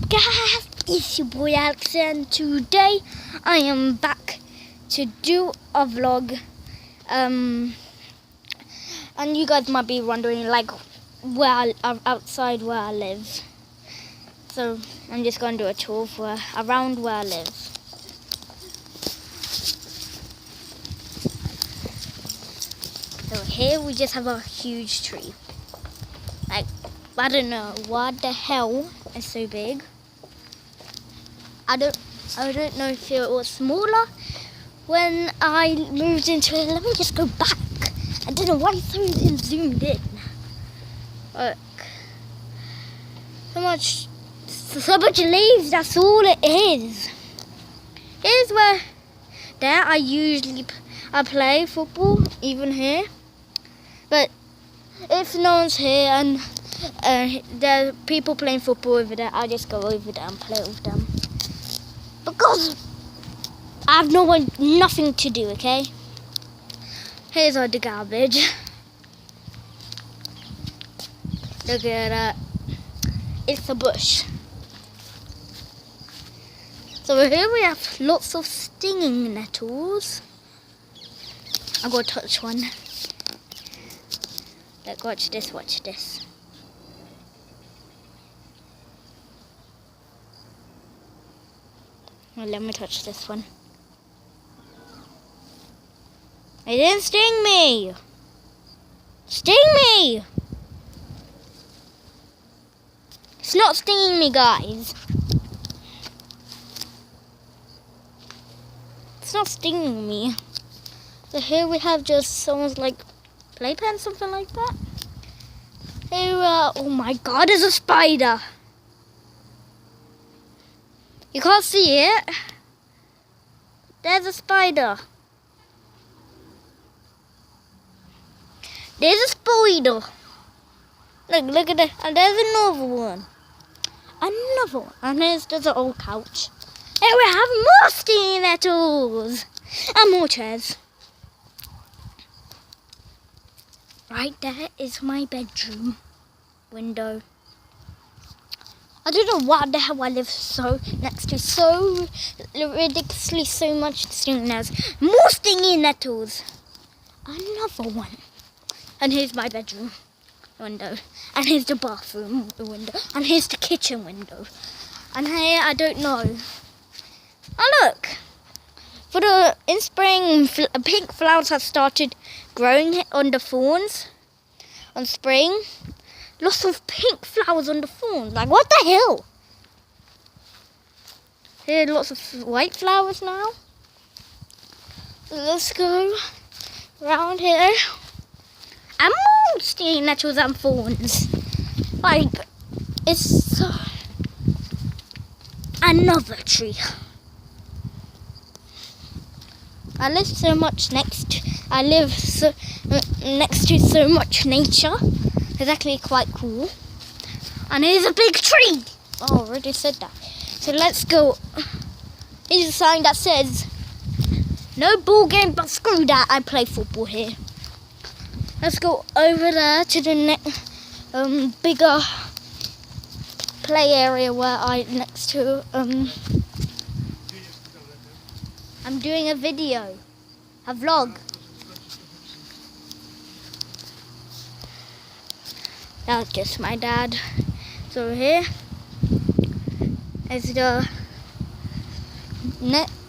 guys, it's your boy Alex, and today I am back to do a vlog. And you guys might be wondering, like, outside where I live. So I'm just going to do a tour around where I live. So here we just have a huge tree. Like, I don't know what the hell is so big. I don't know if it was smaller when I moved into it. Let me just go back. I don't know why something zoomed in. Look. So much leaves, that's all it is. Here's where I play football, even here. But if no one's here and there are people playing football over there, I'll just go over there and play with them. Because I have nothing to do, okay? Here's all the garbage. Look at that. It's a bush. So here we have lots of stinging nettles. I'm going to touch one. Look, watch this, watch this. Well, let me touch this one. It didn't sting me! Sting me! It's not stinging me, guys. It's not stinging me. So here we have just someone's like playpen, something like that. Here oh my god, there's a spider. You can't see it. There's a spider. There's a spider. Look at it. And there's another one. Another one. And there's an old couch. And we have more stinging nettles. And more chairs. Right there is my bedroom window. I don't know what the hell I live next to so ridiculously so much stinging nettles. More stinging nettles. Another one. And here's my bedroom window. And here's the bathroom window. And here's the kitchen window. And here, I don't know. Oh look! In spring, pink flowers have started growing on the thorns. On spring. Lots of pink flowers on the thorns. Like, what the hell? Here are lots of white flowers now. Let's go around here. And more stinging nettles and thorns. Like, it's another tree. I live next to so much nature. It's actually quite cool. And here's a big tree. Oh, I already said that. So let's go. Here's a sign that says, no ball game, but screw that. I play football here. Let's go over there to the next bigger play area where I'm doing a video, a vlog. That's just my dad. So here is the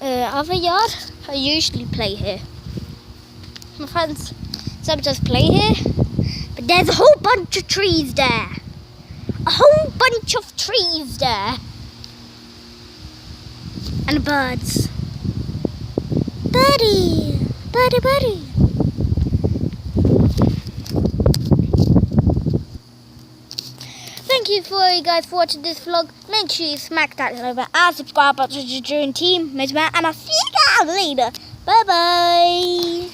other yard. I usually play here. My friends sometimes play here, but there's a whole bunch of trees there. A whole bunch of trees there. And birds. Birdie! Birdie, birdie! Thank you you guys for watching this vlog. Make sure you smack that like button and subscribe button to join team, and I'll see you guys later. Bye bye!